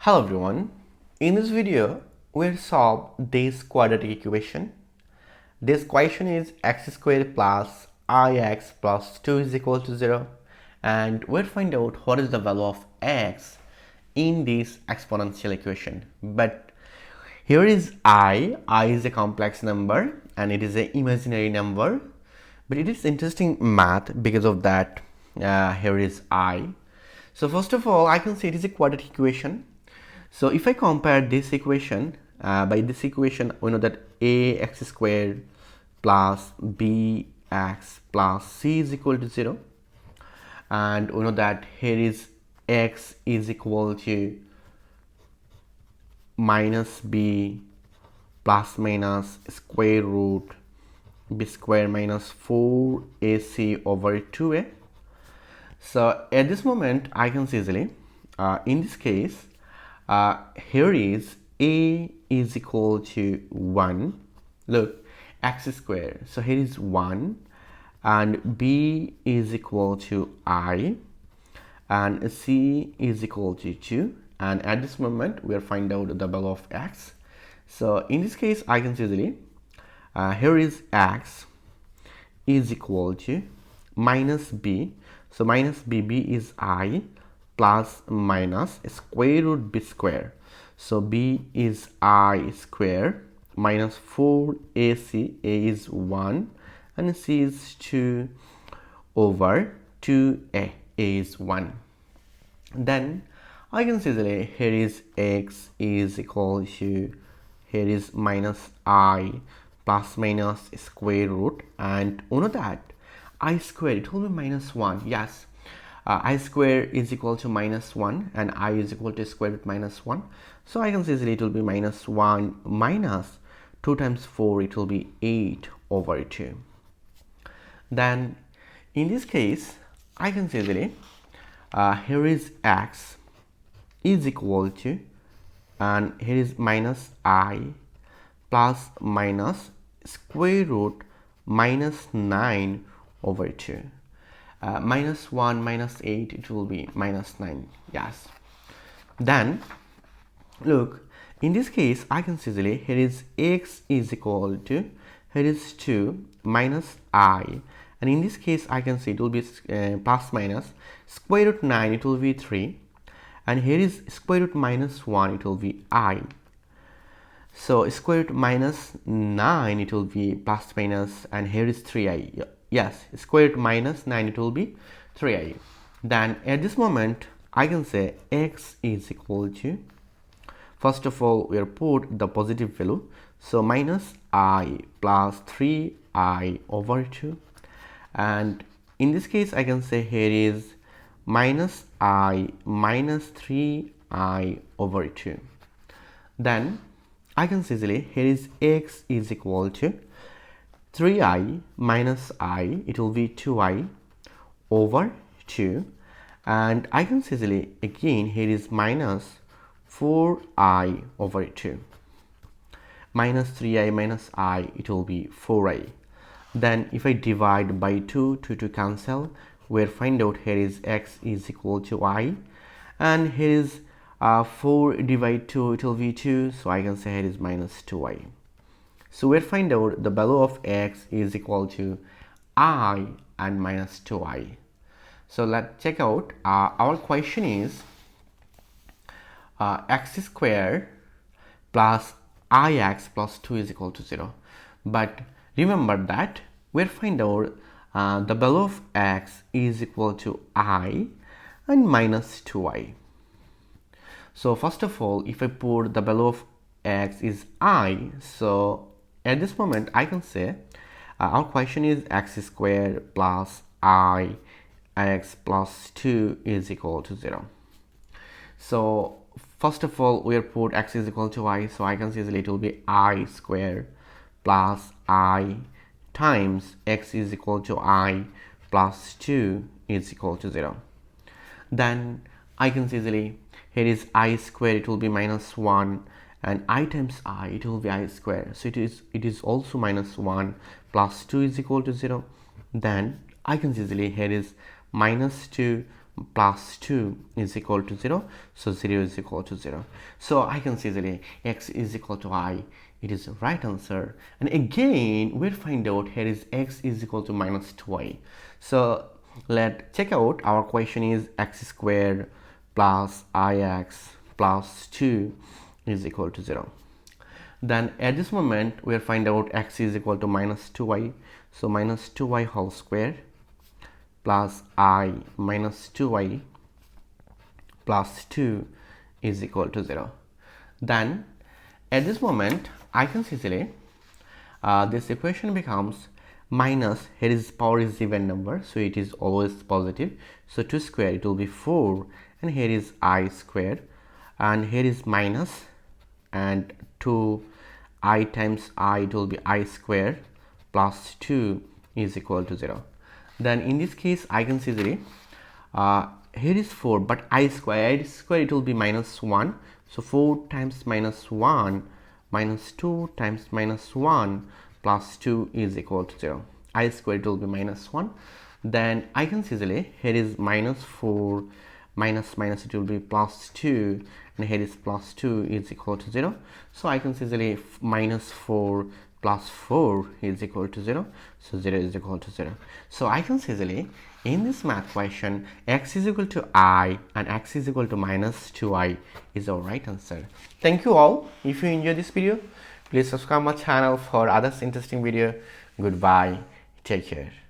Hello everyone. In this video, we'll solve this quadratic equation. This equation is x squared plus ix plus 2 is equal to 0, and we'll find out what is the value of x in this exponential equation. But here is I is a complex number and it is an imaginary number, but it is interesting math because of that. Here is I. So first of all, I can say it is a quadratic equation. So if I compare this equation, by this equation we know that ax squared plus bx plus c is equal to 0, and we know that here is x is equal to minus b plus minus square root b square minus 4ac over 2a. So at this moment I can see easily in this case here is a is equal to 1. Look, x squared, so here is 1, and b is equal to I, and c is equal to 2, and at this moment we are finding out the value of x. So in this case I can see easily here is x is equal to minus b, so minus b is I, plus minus square root b square, so b is I square minus 4ac, a is 1 and c is 2 over 2a, a is 1. Then I can see that here is x is equal to, here is minus I plus minus square root, and you know that I square, it will be minus 1. Yes, I square is equal to minus 1 and I is equal to square root minus 1. So I can say it will be minus 1 minus 2 times 4, it will be 8 over 2. Then in this case I can say that here is x is equal to, and here is minus I plus minus square root minus 9 over 2. Minus 1 minus 8, it will be minus 9. Yes. Then look, in this case I can see easily here is x is equal to, here is 2 minus I, and in this case I can see it will be plus minus square root 9, it will be 3, and here is square root minus 1, it will be I. So square root minus 9, it will be plus minus, and here is 3i. Yes, square root minus 9, it will be 3i. Then at this moment I can say x is equal to, first of all we are put the positive value, so minus I plus 3i over 2, and in this case I can say here is minus I minus 3i over 2. Then I can see easily here is x is equal to 3i minus I, it will be 2i over 2, and I can see easily again here is minus 4i over 2, minus 3i minus I, it will be 4i. Then if I divide by 2, 2 to cancel, we'll find out here is x is equal to I, and here is 4 divide 2, it will be 2, so I can say here is minus 2i. So we'll find out the value of x is equal to I and minus 2i. So let's check out. Our question is x squared plus ix plus 2 is equal to 0. But remember that we'll find out the value of x is equal to I and minus 2i. So first of all, if I put the value of x is I, so at this moment I can say our question is x squared plus I x plus 2 is equal to 0. So first of all we are put x is equal to I, so I can say it will be I squared plus I times x is equal to I plus 2 is equal to 0. Then I can see easily here is I squared, it will be minus 1, and I times I, it will be I squared, so it is also minus 1 plus 2 is equal to 0. Then I can see easily here is minus 2 plus 2 is equal to 0, so 0 is equal to 0. So I can see easily x is equal to I. It is the right answer. And again we'll find out here is x is equal to minus 2i. So let's check out. Our question is x squared plus ix plus 2 is equal to 0. Then at this moment we'll find out x is equal to minus 2i. So minus 2i whole square plus I minus 2i plus 2 is equal to 0. Then at this moment I can see easily this equation becomes minus, here is power is even number, so it is always positive, so 2 square it will be 4, and here is I square, and here is minus, and 2 I times I, it will be I square plus 2 is equal to 0. Then in this case I can see easily here is 4, but I square it will be minus 1, so 4 times minus 1 minus 2 times minus 1 plus 2 is equal to 0. I square it will be minus 1. Then I can see easily here is minus 4 minus minus it will be plus 2, and here is plus 2 is equal to 0. So I can see easily minus 4 plus 4 is equal to 0, so 0 is equal to 0. So I can see easily in this math question x is equal to I and x is equal to minus 2i is our right answer. Thank you all. If you enjoyed this video, please subscribe my channel for others interesting video. Goodbye, take care.